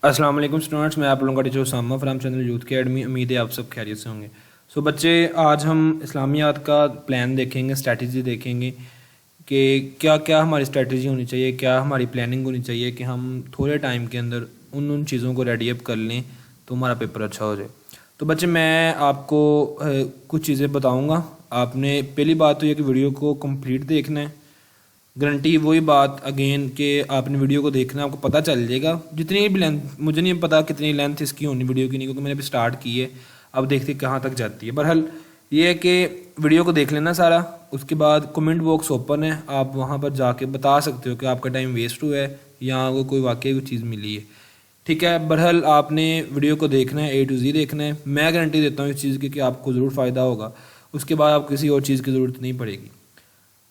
अस्सलाम वालेकुम स्टूडेंट्स, मैं आप लोगों का teacher Usama from channel Youth Academy. उम्मीद है आप सब खैरियत से होंगे। सो बच्चे, आज हम इस्लामियात का प्लान देखेंगे, स्ट्रैटेजी देखेंगे कि क्या क्या हमारी स्ट्रैटेजी होनी चाहिए, क्या हमारी प्लानिंग होनी चाहिए कि हम थोड़े टाइम के अंदर उन चीज़ों को रेडी अप कर लें तो हमारा पेपर अच्छा हो जाए। तो बच्चे, मैं आपको कुछ चीज़ें बताऊँगा। आपने पहली बात तो ये कि वीडियो को कम्प्लीट देखना है। गारंटी वही बात अगेन कि आपने वीडियो को देखना, आपको पता चल जाएगा। जितनी भी लेंथ, मुझे नहीं पता कितनी लेंथ इसकी होनी वीडियो की, नहीं, क्योंकि मैंने अभी स्टार्ट की है। अब देखते कहाँ तक जाती है। बहरहाल ये है कि वीडियो को देख लेना सारा। उसके बाद कमेंट बॉक्स ओपन है, आप वहाँ पर जाके बता सकते हो कि आपका टाइम वेस्ट हुआ है या आपको कोई वाकई कोई चीज़ मिली है। ठीक है, बहरहाल आपने वीडियो को देखना है, A to Z देखना है। मैं गारंटी देता हूँ इस चीज़ की कि आपको ज़रूर फ़ायदा होगा। उसके बाद आप किसी और चीज़ की ज़रूरत नहीं पड़ेगी।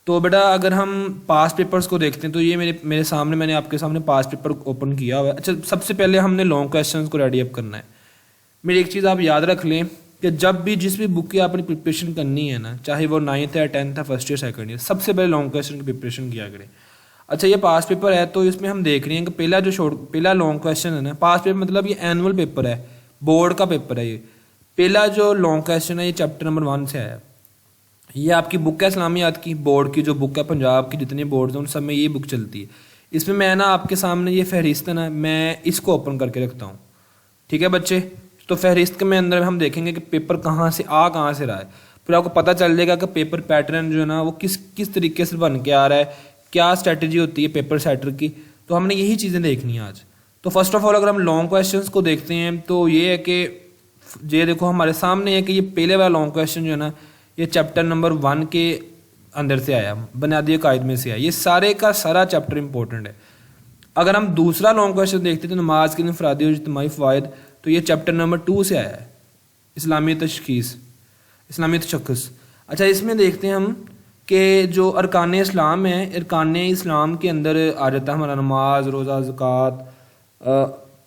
तो बेटा, अगर हम पास्ट पेपर्स को देखते हैं तो ये मेरे सामने, मैंने आपके सामने पास्ट पेपर ओपन किया हुआ है। अच्छा, सबसे पहले हमने लॉन्ग क्वेश्चंस को रेडी अप करना है। मेरी एक चीज़ आप याद रख लें कि जब भी जिस भी बुक की आपने प्रिपरेशन करनी है ना, चाहे वो 9th है, 10th है, फर्स्ट ईयर, सेकंड ईयर, सबसे पहले लॉन्ग क्वेश्चन की प्रिपरेशन किया करें। अच्छा, ये पास्ट पेपर है तो इसमें हम देख रहे हैं कि पहला लॉन्ग क्वेश्चन है ना, पास्ट पेपर मतलब ये एनुअल पेपर है, बोर्ड का पेपर है। ये पहला जो लॉन्ग क्वेश्चन है ये चैप्टर नंबर 1 से आया। ये आपकी बुक है इस्लामियात की, बोर्ड की जो बुक है, पंजाब की जितने बोर्ड हैं उन सब में ये बुक चलती है। इसमें मैं ना आपके सामने ये फहरिस्त है ना, मैं इसको ओपन करके रखता हूँ। ठीक है बच्चे, तो फहरिस्त के में अंदर हम देखेंगे कि पेपर कहाँ से रहा है। फिर आपको पता चल जाएगा कि पेपर पैटर्न जो है ना वो किस तरीके से बन के आ रहा है, क्या स्ट्रैटेजी होती है पेपर सेटर की। तो हमने यही चीज़ें देखनी है आज। तो फर्स्ट ऑफ ऑल अगर हम लॉन्ग क्वेश्चन को देखते हैं तो ये है कि ये देखो हमारे सामने है कि ये पहले वाला लॉन्ग क्वेश्चन जो है ना, ये चैप्टर नंबर 1 के अंदर से आया, बुनियादी कायद में से आया। ये सारे का सारा चैप्टर इंपॉर्टेंट है। अगर हम दूसरा लॉन्ग क्वेश्चन देखते हैं तो नमाज के इनफरादी और इज्तिमाई फ़वाइद, तो ये चैप्टर नंबर 2 से आया है, इस्लामी तशख़्ख़ुस। अच्छा, इसमें देखते हैं हम कि जो अरकान इस्लाम है, अरकान इस्लाम के अंदर आ जाता है हमारा नमाज, रोज़ा, ज़कात।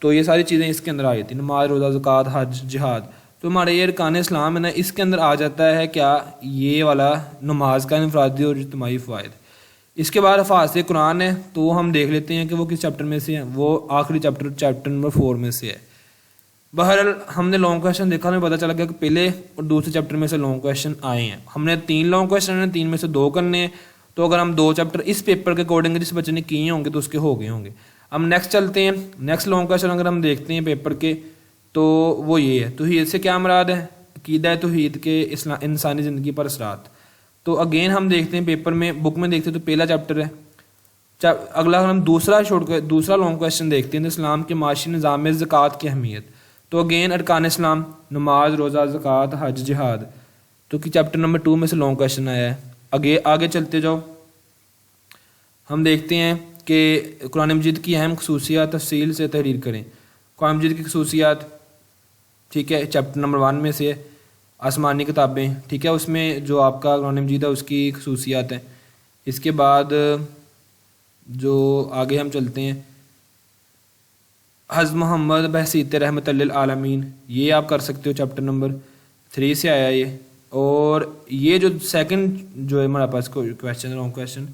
तो ये सारी चीज़ें इसके अंदर आ जाती हैं, नमाज, रोज़ा, ज़कात, हज, जिहाद। तो हमारे ये अरकान इस्लाम है ना, इसके अंदर आ जाता है क्या, ये वाला नमाज का इनफरादी और इज्तिमाई फ़वाइद। इसके बाद हफ़ाज़त कुरान है, तो हम देख लेते हैं कि वो किस चैप्टर में से है। वो आखिरी चैप्टर नंबर 4 में से है। बहरहाल हमने लॉन्ग क्वेश्चन देखा, हमें पता चला गया कि पहले और दूसरे चैप्टर में से लॉन्ग क्वेश्चन आए हैं। हमने 3 लॉन्ग क्वेश्चन हैं, 3 में से 2 करने हैं। तो अगर हम 2 चैप्टर इस पेपर के अकॉर्डिंग जिस बच्चे ने किए होंगे तो उसके हो गए होंगे। हम नेक्स्ट चलते हैं। नेक्स्ट लॉन्ग क्वेश्चन अगर हम देखते हैं पेपर के, तो वो ये है, तौहीद से क्या मुराद है, अकीदा तौहीद के इंसानी ज़िंदगी पर असरात। तो अगेन हम देखते हैं पेपर में, बुक में देखते हैं तो पहला चैप्टर है। अगला हम दूसरा लॉन्ग क्वेश्चन देखते हैं तो इस्लाम के माशी निज़ाम में ज़कात की अहमियत। तो अगेन अरकान इस्लाम, नमाज, रोज़ा, ज़कात, हज, जिहाद, तो कि चैप्टर नंबर 2 में से लॉन्ग क्वेश्चन आया है। आगे चलते जाओ, हम देखते हैं कि कुरान मजीद की अहम खसूसियात तफसील से तहरीर करें। कुरान मजीद की खसूसियात, ठीक है, चैप्टर नंबर 1 में से आसमानी किताबें, ठीक है, उसमें जो आपका कुरान मजीद है उसकी खसूसियात हैं। इसके बाद जो आगे हम चलते हैं, हज़ मोहम्मद बहसीत रहमत लिल आलमीन, ये आप कर सकते हो, चैप्टर नंबर 3 से आया ये। और ये जो सेकंड जो है हमारे पास क्वेश्चन, लॉन्ग क्वेश्चन,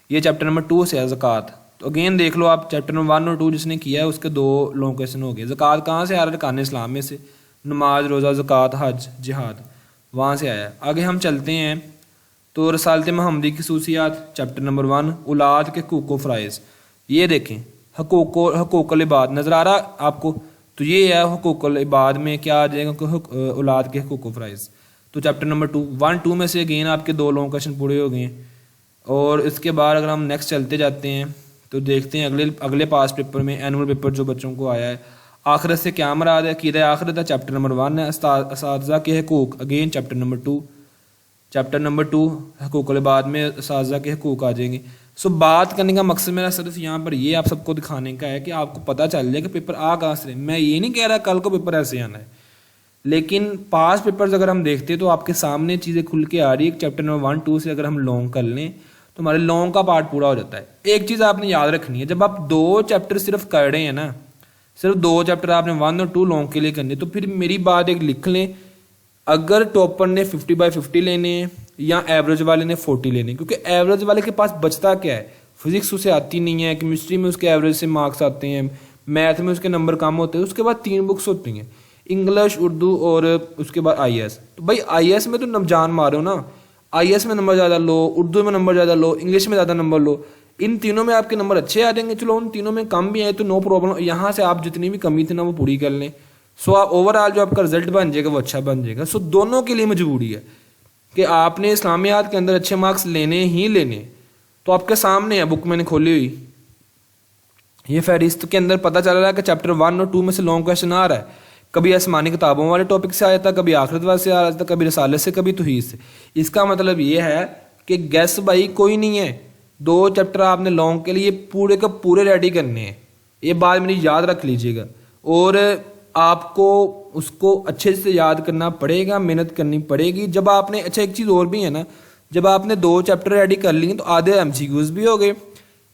ये चैप्टर नंबर 2 से है, ज़कात। तो अगेन देख लो आप, चैप्टर नंबर 1 और 2 जिसने किया है उसके 2 लॉन्ग क्वेश्चन हो गए। ज़कात कहाँ से आ रहा है, अरकान इस्लाम में से, नमाज, रोज़ा, ज़कात, हज, जिहाद, वहाँ से आया है। आगे हम चलते हैं तो रसालत महमदी की खसूसियात, चैप्टर नंबर 1, औलाद के हकूक़ व फ़राइज़। ये देखें, हकूक़ुल इबाद नज़र आ रहा आपको, तो ये है हकूक़ुल इबाद में क्या आ जाएगा, औलाद के हकूक़ व फ़राइज़। तो चैप्टर नंबर 1-2 में से अगेन आपके 2 लॉन्ग क्वेश्चन पूरे हो गए हैं। और इसके बाद अगर हम नेक्स्ट चलते जाते हैं तो देखते हैं अगले पास पेपर में, एनुअल पेपर जो बच्चों को आया है, आखिरत से क्या मुराद है, अक़ीदा आखिरत है, चैप्टर नंबर 1 है। असातिज़ा के हकूक़, अगेन चैप्टर नंबर 2 हकूक़ुल इबाद में असातिज़ा के हकूक़ आ जाएंगे। सो बात करने का मकसद मेरा सिर्फ यहाँ पर ये आप सबको दिखाने का है कि आपको पता चल जाए कि पेपर आ कहाँ से। मैं ये नहीं कह रहा कल को पेपर ऐसे आना है, लेकिन पास पेपर्स अगर हम देखते हैं तो आपके सामने चीज़ें खुल के आ रही है। चैप्टर नंबर 1-2 से अगर हम लॉन्ग कर लें तो हमारे लॉन्ग का पार्ट पूरा हो जाता है। एक चीज़ आपने याद रखनी है, जब आप 2 चैप्टर सिर्फ कर रहे हैं ना, सिर्फ 2 चैप्टर आपने 1 और 2 लॉन्ग के लिए करने, तो फिर मेरी बात एक लिख लें, अगर टॉपर ने 50/50 लेने हैं या एवरेज वाले ने 40 लेने, क्योंकि एवरेज वाले के पास बचता क्या है, फिजिक्स उसे आती नहीं है, केमिस्ट्री में उसके एवरेज से मार्क्स आते हैं, मैथ में उसके नंबर कम होते हैं। उसके बाद 3 बुक्स होती हैं, इंग्लिश, उर्दू और उसके बाद आईएएस। तो भाई आईएएस में तो जान मारो ना, आईएएस में नंबर ज़्यादा लो, उर्दू में नंबर ज़्यादा लो, इंग्लिश में ज़्यादा नंबर लो। इन तीनों में आपके नंबर अच्छे आ जाएंगे, चलो उन तीनों में कम भी आए तो नो प्रॉब्लम, यहाँ से आप जितनी भी कमी थी ना वो पूरी कर लें। सो आप ओवरऑल जो आपका रिजल्ट बन जाएगा वो अच्छा बन जाएगा। सो दोनों के लिए मजबूरी है कि आपने इस्लामियात के अंदर अच्छे मार्क्स लेने ही लेने। तो आपके सामने है बुक मैंने खोली हुई, ये फहरिस्त के अंदर पता चल रहा है कि चैप्टर 1 और 2 में से लॉन्ग क्वेश्चन आ रहा है। कभी आसमानी किताबों वाले टॉपिक से आया था, कभी आखिरत वाले से आ रहा था, कभी रसाले से, कभी तौहीद से। इसका मतलब ये है कि गैस भाई कोई नहीं है, 2 चैप्टर आपने लॉन्ग के लिए पूरे के पूरे रेडी करने हैं, ये बात मेरी याद रख लीजिएगा। और आपको उसको अच्छे से याद करना पड़ेगा, मेहनत करनी पड़ेगी। जब आपने, अच्छा एक चीज़ और भी है ना, जब आपने 2 चैप्टर रेडी कर लिए तो आधे एमसीक्यूज भी हो गए,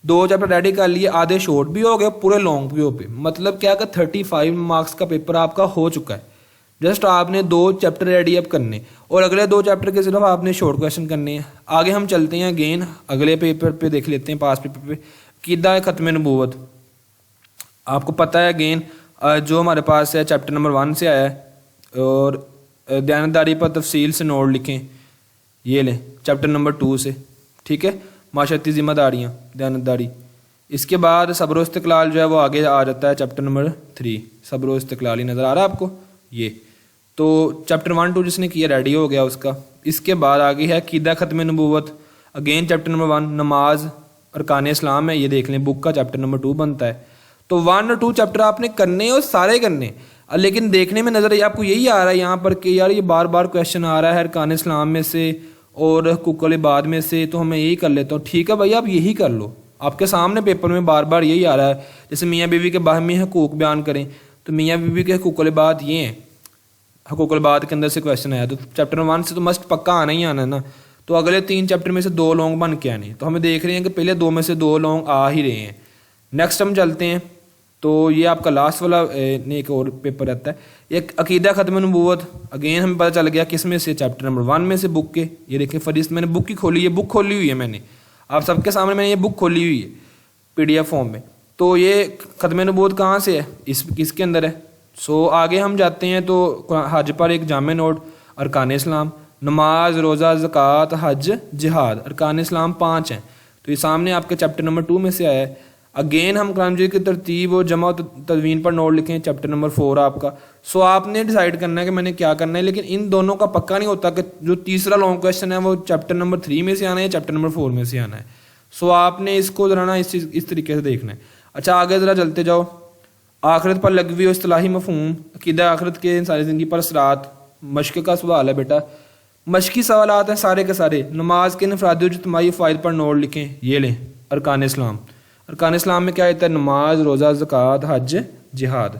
2 चैप्टर रेडी कर लिए, आधे शॉर्ट भी हो गए, पूरे लॉन्ग भी हो गए। मतलब क्या कि 35 मार्क्स का पेपर आपका हो चुका है। जस्ट आपने 2 चैप्टर रेडी अब करने, और अगले 2 चैप्टर के सिर्फ आपने शॉर्ट क्वेश्चन करने हैं। आगे हम चलते हैं अगेन अगले पेपर पे, देख लेते हैं पास पेपर पे, कीदा खत्म नबूवत। आपको पता है अगेन जो हमारे पास है चैप्टर नंबर 1 से आया है, और दयानतदारी पर तफसील से नोट लिखें, ये लें चैप्टर नंबर 2 से, ठीक है, माशरती जिम्मेदारियाँ, दयानतदारी। इसके बाद सब्र व इस्तिक़लाल जो है वो आगे आ जाता है चैप्टर नंबर 3, सब्र व इस्तिक़लाल ही नज़र आ रहा है आपको ये। तो चैप्टर 1 2 जिसने किया रेडी हो गया उसका। इसके बाद आगे है कीदा खत्म नबूवत, अगेन चैप्टर नंबर 1, नमाज अरकान इस्लाम है, ये देख लें बुक का चैप्टर नंबर 2 बनता है। तो 1 और 2 चैप्टर आपने करने और सारे करने, लेकिन देखने में नज़र आपको यही आ रहा है यहाँ पर कि यार ये बार बार क्वेश्चन आ रहा है अरकान इस्लाम में से और हुकूकुल इबाद में से, तो हमें यही कर लेता हूँ। ठीक है भाई, आप यही कर लो, आपके सामने पेपर में बार बार यही आ रहा है। जैसे मियाँ बीवी के बाहमी हकूक़ बयान करें, तो मियाँ बीवी के हुकूकुल इबाद ये हैं, हुकूकुल इबाद के अंदर से क्वेश्चन आया, तो चैप्टर 1 से तो मस्ट पक्का आना ही आना है ना। तो अगले 3 चैप्टर में से 2 लॉन्ग बन के आने, तो हमें देख रहे हैं कि पहले 2 में से 2 लॉन्ग आ ही रहे हैं। नेक्स्ट हम चलते हैं, तो ये आपका लास्ट वाला एक और पेपर रहता है, एक अकीदा खत्म नबूवत। अगेन हमें पता चल गया किस में से, चैप्टर नंबर 1 में से बुक के। ये देखिए फरिस्त, मैंने बुक ही खोली है, बुक खोली हुई है मैंने, आप सबके सामने मैंने ये बुक खोली हुई है PDF फॉर्म में। तो ये खत्म नबूवत कहाँ से है, इसके अंदर है। सो आगे हम जाते हैं, तो हज पर एक जामे नोट, अरकान इस्लाम, नमाज, रोज़ा, ज़कात, हज, जिहाद, अरकान इस्लाम 5 हैं। तो ये सामने आपके चैप्टर नंबर 2 में से आया है। अगेन हम कुरान मजीद की तरतीब और जमा तदवीन पर नोट लिखें, चैप्टर नंबर 4 आपका। सो आपने डिसाइड करना है कि मैंने क्या करना है, लेकिन इन दोनों का पक्का नहीं होता कि जो तीसरा लॉन्ग क्वेश्चन है वो चैप्टर नंबर 3 में से आना है या चैप्टर नंबर 4 में से आना है। सो आपने इसको ज़रा ना इस तरीके से देखना है। अच्छा आगे ज़रा चलते जाओ, आखिरत पर लगवी और इस्तिलाही मफहूम, अकीदा आखिरत के इंसानी ज़िंदगी पर असरात, मश्क का सवाल है बेटा, मश्की सवालात हैं सारे के सारे। नमाज के इनफरादी और इज्तिमाई फ़ायदे पर नोट लिखें, ये लें अरकान इस्लाम। अरकान इस्लाम में क्या आता है, नमाज, रोज़ा, ज़कात, हज, जिहाद।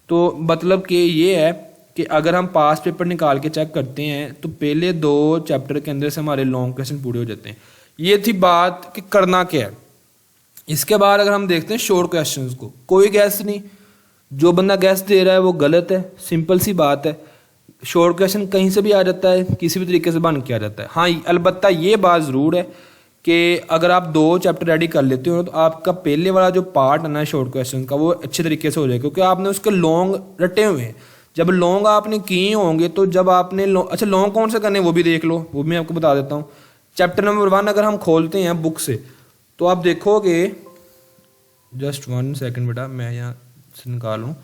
तो मतलब कि ये है कि अगर हम पास पेपर निकाल के चेक करते हैं तो पहले 2 चैप्टर के अंदर से हमारे लॉन्ग क्वेश्चन पूरे हो जाते हैं। ये थी बात कि करना क्या है। इसके बाद अगर हम देखते हैं शॉर्ट क्वेश्चंस को, कोई गैस नहीं, जो बंदा गैस दे रहा है वो गलत है, सिंपल सी बात है। शॉर्ट क्वेश्चन कहीं से भी आ जाता है, किसी भी तरीके से बन के आ जाता है। हाँ अलबत्ता ये बात ज़रूर है कि अगर आप 2 चैप्टर रेडी कर लेते हो तो आपका पहले वाला जो पार्ट है ना शॉर्ट क्वेश्चन का वो अच्छे तरीके से हो जाएगा, क्योंकि आपने उसके लॉन्ग रटे हुए हैं। जब लॉन्ग आपने किए होंगे तो जब आपने अच्छा लॉन्ग कौन से करने वो भी देख लो, वो भी मैं आपको बता देता हूँ। चैप्टर नंबर 1 अगर हम खोलते हैं बुक से तो आप देखोगे, जस्ट 1 सेकेंड बेटा मैं यहाँ से निकालूँ।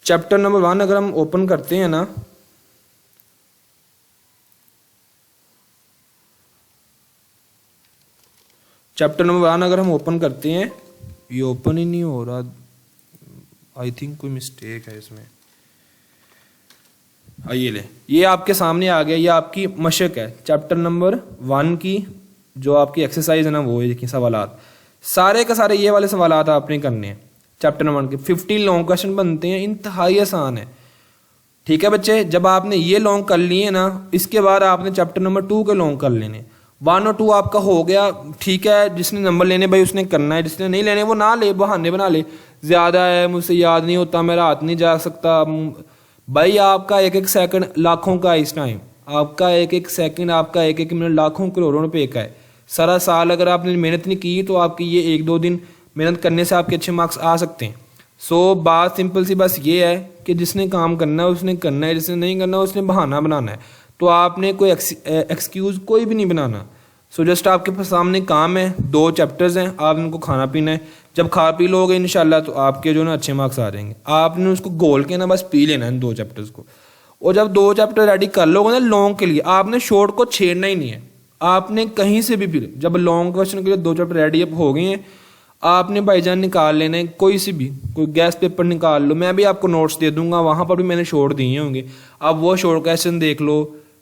चैप्टर नंबर 1 अगर हम ओपन करते हैं ना, चैप्टर नंबर 1 अगर हम ओपन करते हैं, ये ओपन ही नहीं हो रहा, आई थिंक कोई मिस्टेक है इसमें। ये ले, ये आपके सामने आ गया, ये आपकी मशक है चैप्टर नंबर 1 की, जो आपकी एक्सरसाइज है ना वो ये देखिए सवालात, सारे का सारे ये वाले सवालात आपने करने हैं चैप्टर नंबर 1 के। 15 लॉन्ग क्वेश्चन बनते हैं, इंतहाई आसान है। ठीक है बच्चे, जब आपने ये लॉन्ग कर लिए ना, इसके बाद आपने चैप्टर नंबर 2 के लॉन्ग कर लेने। 1 और 2 आपका हो गया, ठीक है। जिसने नंबर लेने भाई उसने करना है, जिसने नहीं लेने वो ना ले, बहाने बना ले, ज़्यादा है, मुझसे याद नहीं होता, मेरा हाथ नहीं जा सकता। भाई आपका 1-1 सेकंड लाखों का है इस टाइम, आपका 1-1 सेकंड, आपका 1-1 मिनट लाखों करोड़ों रुपए का है। सारा साल अगर आपने मेहनत नहीं की तो आपकी ये 1-2 दिन मेहनत करने से आपके अच्छे मार्क्स आ सकते हैं। बात सिंपल सी बस ये है कि जिसने काम करना है उसने करना है, जिसने नहीं करना उसने बहाना बनाना है। तो आपने कोई एक्सक्यूज़ कोई भी नहीं बनाना। जस्ट आपके पास सामने काम है, 2 चैप्टर्स हैं, आप उनको खाना पीना है। जब खा पी लोगे इंशाल्लाह तो आपके जो ना अच्छे मार्क्स आ जाएंगे। आपने उसको गोल के ना बस पी लेना है इन 2 चैप्टर्स को। और जब 2 चैप्टर रेडी कर लोगे ना लॉन्ग के लिए, आपने शॉर्ट को छेड़ना ही नहीं है। आपने कहीं से भी फिर जब लॉन्ग क्वेश्चन के लिए 2 चैप्टर रेडी अब हो गए हैं, आपने भाईजान निकाल लेना है कोई गैस पेपर निकाल लो। मैं भी आपको नोट्स दे दूंगा, वहाँ पर भी मैंने शॉर्ट दिए होंगे, आप वो शॉर्ट क्वेश्चन देख लो।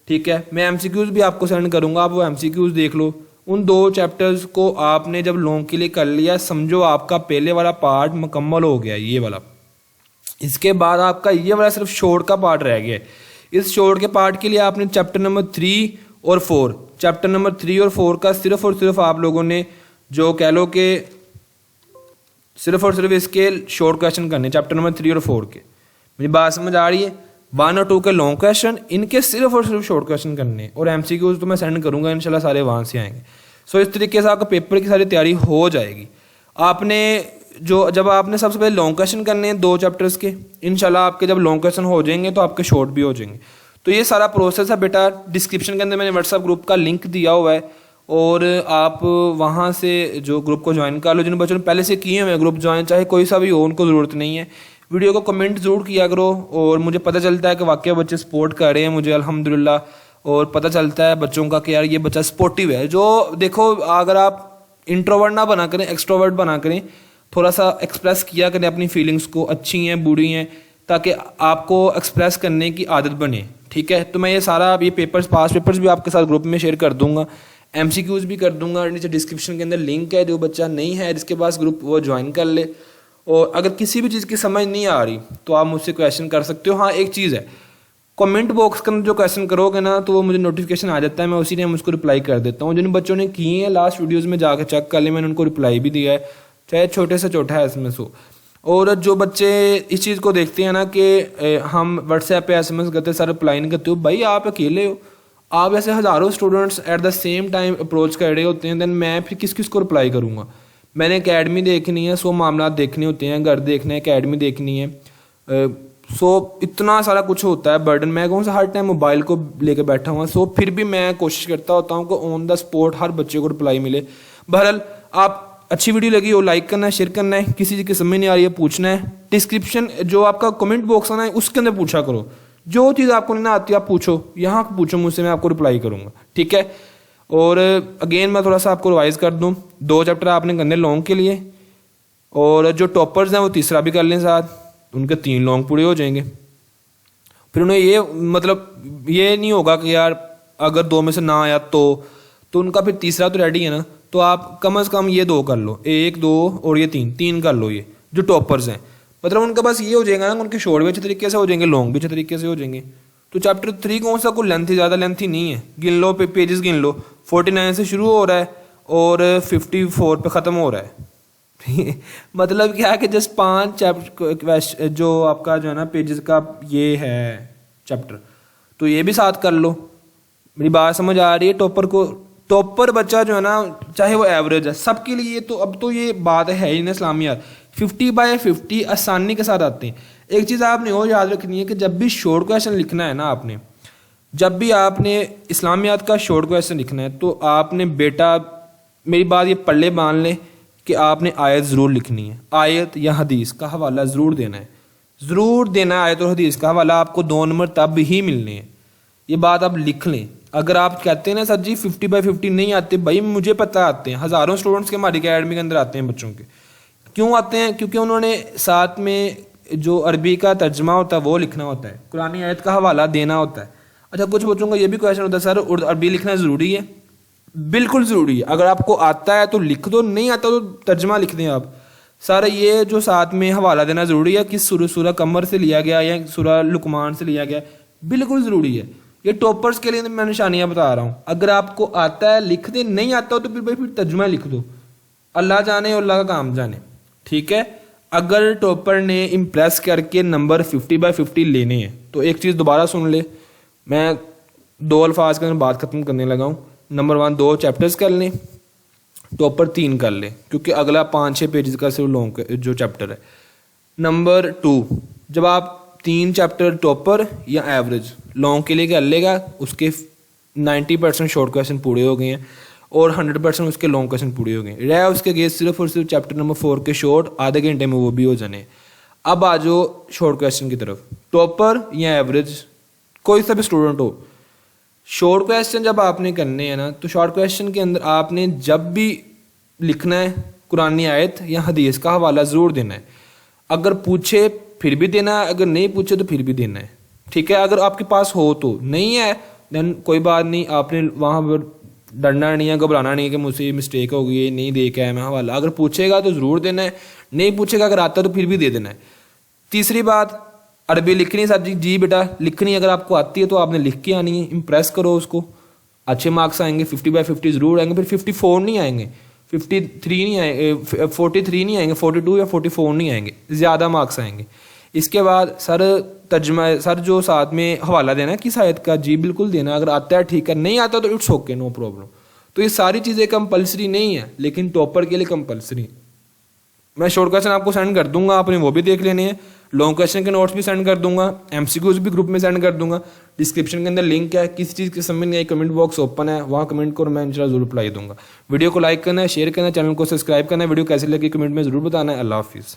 ठीक है, मैं एमसीक्यूज भी आपको सेंड करूंगा, आप वो एमसीक्यूज देख लो। उन 2 चैप्टर्स को आपने जब लॉन्ग के लिए कर लिया, समझो आपका पहले वाला पार्ट मुकम्मल हो गया ये वाला। इसके बाद आपका ये वाला सिर्फ शॉर्ट का पार्ट रह गया है। इस शॉर्ट के पार्ट के लिए आपने चैप्टर नंबर 3 और 4, चैप्टर नंबर 3 और 4 का सिर्फ और सिर्फ आप लोगों ने जो कह लो कि सिर्फ और सिर्फ इसके शॉर्ट क्वेश्चन करने, चैप्टर नंबर 3 और 4 के। मेरी बात समझ आ रही है? 1 और 2 के लॉन्ग क्वेश्चन, इनके सिर्फ और सिर्फ शॉर्ट क्वेश्चन करने, और एमसीक्यूज तो मैं सेंड करूंगा इंशाल्लाह, सारे वहाँ से आएंगे। इस तरीके से आपका पेपर की सारी तैयारी हो जाएगी। आपने जब आपने सबसे पहले लॉन्ग क्वेश्चन करने हैं 2 चैप्टर्स के, इंशाल्लाह आपके जब लॉन्ग क्वेश्चन हो जाएंगे तो आपके शॉर्ट भी हो जाएंगे। तो ये सारा प्रोसेस है बेटा। डिस्क्रिप्शन के अंदर मैंने व्हाट्सएप ग्रुप का लिंक दिया हुआ है, और आप वहाँ से जो ग्रुप को ज्वाइन कर लो। जिन बच्चों ने पहले से किए हुए ग्रुप ज्वाइन, चाहे कोई सा भी हो, उनको ज़रूरत नहीं है। वीडियो को कमेंट ज़रूर किया करो, और मुझे पता चलता है कि वाकई बच्चे सपोर्ट कर रहे हैं मुझे, अल्हम्दुलिल्लाह। और पता चलता है बच्चों का कि यार ये बच्चा स्पोर्टिव है। जो देखो, अगर आप इंट्रोवर्ट ना बना करें, एक्सट्रोवर्ट बना करें, थोड़ा सा एक्सप्रेस किया करें अपनी फीलिंग्स को, अच्छी हैं बुरी हैं, ताकि आपको एक्सप्रेस करने की आदत बने। ठीक है, तो मैं ये सारा ये पेपर्स, पास पेपर्स भी आपके साथ ग्रुप में शेयर कर दूंगा, एमसीक्यूज भी कर दूंगा। नीचे डिस्क्रिप्शन के अंदर लिंक है, जो बच्चा नहीं है जिसके पास ग्रुप, वो ज्वाइन कर ले। और अगर किसी भी चीज़ की समझ नहीं आ रही तो आप मुझसे क्वेश्चन कर सकते हो। हाँ, एक चीज़ है, कमेंट बॉक्स के अंदर जो क्वेश्चन करोगे ना तो वो मुझे नोटिफिकेशन आ जाता है, मैं उसी टाइम उसको रिप्लाई कर देता हूँ। जिन बच्चों ने किए हैं लास्ट वीडियोज़ में जाकर चेक कर ले, मैंने उनको रिप्लाई भी दिया है, चाहे छोटे से छोटा है इसमें सो। और जो बच्चे इस चीज़ को देखते हैं ना कि हम व्हाट्सएप पे SMS करते, सर रिप्लाई नहीं करते हो, भाई आप अकेले हो, आप ऐसे हज़ारों students at the same time approach कर रहे होते हैं, देन मैं फिर किस किस को रिप्लाई करूँगा। मैंने एकेडमी देखनी है, 100 मामला देखने होते हैं, घर देखने हैं, एकेडमी देखनी है, इतना सारा कुछ होता है बर्डन। मैं कौन सा हर टाइम मोबाइल को लेकर बैठा हुआ, फिर भी मैं कोशिश करता होता हूँ कि ऑन द स्पॉट हर बच्चे को रिप्लाई मिले। बहरहाल, आप अच्छी वीडियो लगी हो लाइक करना है, शेयर करना है, किसी चीज़ की समझ नहीं आ रही है पूछना है, डिस्क्रिप्शन जो आपका कमेंट बॉक्स आना है उसके अंदर पूछा करो। जो चीज़ आपको नहीं आती आप पूछो, यहाँ पूछो मुझसे, मैं आपको रिप्लाई करूँगा। ठीक है, और अगेन मैं थोड़ा सा आपको रिवाइज कर दूँ, 2 चैप्टर आपने करने लॉन्ग के लिए, और जो टॉपर्स हैं वो तीसरा भी कर लें साथ, उनके 3 लॉन्ग पूरे हो जाएंगे। फिर उन्हें ये मतलब ये नहीं होगा कि यार अगर 2 में से ना आया तो उनका फिर तीसरा तो रेडी है ना, तो आप कम से कम ये 2 कर लो, 1 2 और ये 3 कर लो। ये जो टॉपर्स हैं मतलब उनका बस ये हो जाएगा ना, उनके शॉर्ट भी अच्छे तरीके से हो जाएंगे, लॉन्ग भी अच्छे तरीके से हो जाएंगे। तो चैप्टर 3 कौन सा कोई लेंथी, ज़्यादा लेंथी नहीं है, गिन लो पेजेस गिन लो, 49 से शुरू हो रहा है और 54 पे ख़त्म हो रहा है। मतलब क्या है कि जस्ट 5 चैप्टर जो आपका जो है ना पेजेस का ये है चैप्टर, तो ये भी साथ कर लो। मेरी बात समझ आ रही है? टॉपर बच्चा जो है ना, चाहे वो एवरेज है, सबके लिए तो अब तो ये बात है ही ना इस्लामियात 50/50 आसानी के साथ आते हैं। एक चीज़ आपने और याद रखनी है कि जब भी शॉर्ट क्वेश्चन लिखना है ना, आपने जब भी आपने इस्लामियात का शॉर्ट क्वेश्चन लिखना है तो आपने बेटा मेरी बात ये पल्ले बांध लें कि आपने आयत ज़रूर लिखनी है, आयत या हदीस का हवाला ज़रूर देना है, ज़रूर देना है। आयत और हदीस का हवाला आपको 2 नंबर तब ही मिलने हैं, ये बात आप लिख लें। अगर आप कहते हैं ना सर जी 50/50 नहीं आते, भाई मुझे पता आते हैं, हज़ारों स्टूडेंट्स के हमारी अकेडमी के अंदर आते हैं बच्चों के। क्यों आते हैं? क्योंकि उन्होंने साथ में जो अरबी का तर्जमा होता है वो लिखना होता है, कुरानी आयत का हवाला देना होता है। अच्छा, कुछ बच्चों का ये भी क्वेश्चन होता है सर अरबी लिखना ज़रूरी है? बिल्कुल ज़रूरी है। अगर आपको आता है तो लिख दो, नहीं आता तो तर्जमा लिख दें आप। सर ये जो साथ में हवाला देना ज़रूरी है, किस सूरह कमर से लिया गया या सूरह लुकमान से लिया गया, बिल्कुल ज़रूरी है। ये टॉपर्स के लिए मैं निशानियाँ बता रहा हूँ। अगर आपको आता है लिख दे, नहीं आता हो तो फिर तर्जुमा लिख दो, अल्लाह जाने और अल्लाह का काम जाने। ठीक है, अगर टॉपर ने इम्प्रेस करके नंबर 50/50 लेने हैं तो एक चीज़ दोबारा सुन ले, मैं 2 अल्फाज का बात ख़त्म करने लगा हूँ। नंबर 1 2 चैप्टर्स कर लें, टॉपर 3 कर लें, क्योंकि अगला 5-6 पेजेस का सिर्फ लॉन्ग जो चैप्टर है। नंबर 2, जब आप 3 चैप्टर टॉपर या एवरेज लॉन्ग के लिए कर लेगा, उसके 90% शॉर्ट क्वेश्चन पूरे हो गए हैं और 100% उसके लॉन्ग क्वेश्चन पूरे हो गए, रह उसके गए सिर्फ और सिर्फ चैप्टर नंबर 4 के शॉर्ट, आधे घंटे में वो भी हो जाने। अब आ जाओ शॉर्ट क्वेश्चन की तरफ, टॉपर या एवरेज कोई सा भी स्टूडेंट हो, शॉर्ट क्वेश्चन जब आपने करने हैं ना, तो शॉर्ट क्वेश्चन के अंदर आपने जब भी लिखना है कुरानी आयत या हदीस का हवाला ज़रूर देना है। अगर पूछे फिर भी देना है, अगर नहीं पूछे तो फिर भी देना है, ठीक है। अगर आपके पास हो तो, नहीं है देन कोई बात नहीं, आपने वहाँ पर डरना नहीं है, घबराना नहीं है कि मुझसे मिस्टेक हो गई है, नहीं दे के आया मैं हवाला। अगर पूछेगा तो ज़रूर देना है, नहीं पूछेगा अगर आता तो फिर भी दे देना है। तीसरी बात, अरबी लिखनी सर जी बेटा लिखनी, अगर आपको आती है तो आपने लिख के आनी है, इम्प्रेस करो उसको, अच्छे मार्क्स आएंगे, 50/50 ज़रूर आएंगे, फिर 54 नहीं आएंगे, 53 नहीं आएंगे, 43 नहीं आएंगे, 42 या 44 नहीं आएंगे, ज़्यादा मार्क्स आएंगे। इसके बाद सर तर्जमा, सर जो साथ में हवाला देना है किस आयत का, जी बिल्कुल देना, अगर आता है ठीक है, नहीं आता तो इट्स ओके, नो प्रॉब्लम। तो ये सारी चीज़ें कंपलसरी नहीं है, लेकिन टॉपर के लिए कंपलसरी। मैं शॉर्ट क्वेश्चन आपको सेंड कर दूंगा, आपने वो भी देख लेने हैं, लॉन्ग क्वेश्चन के नोट्स भी सेंड कर दूंगा, एमसीक्यूज भी ग्रुप में सेंड कर दूंगा, डिस्क्रिप्शन के अंदर लिंक है, किसी चीज़ की समझ नहीं आई कमेंट बॉक्स ओपन है, वहाँ कमेंट करो, मैं इंशाल्लाह जरूर रिप्लाई दूंगा। वीडियो को लाइक करना है, शेयर करना है, चैनल को सब्सक्राइब करना है, वीडियो कैसे लगी कमेंट में जरूर बताना है। अल्लाह हाफिज़।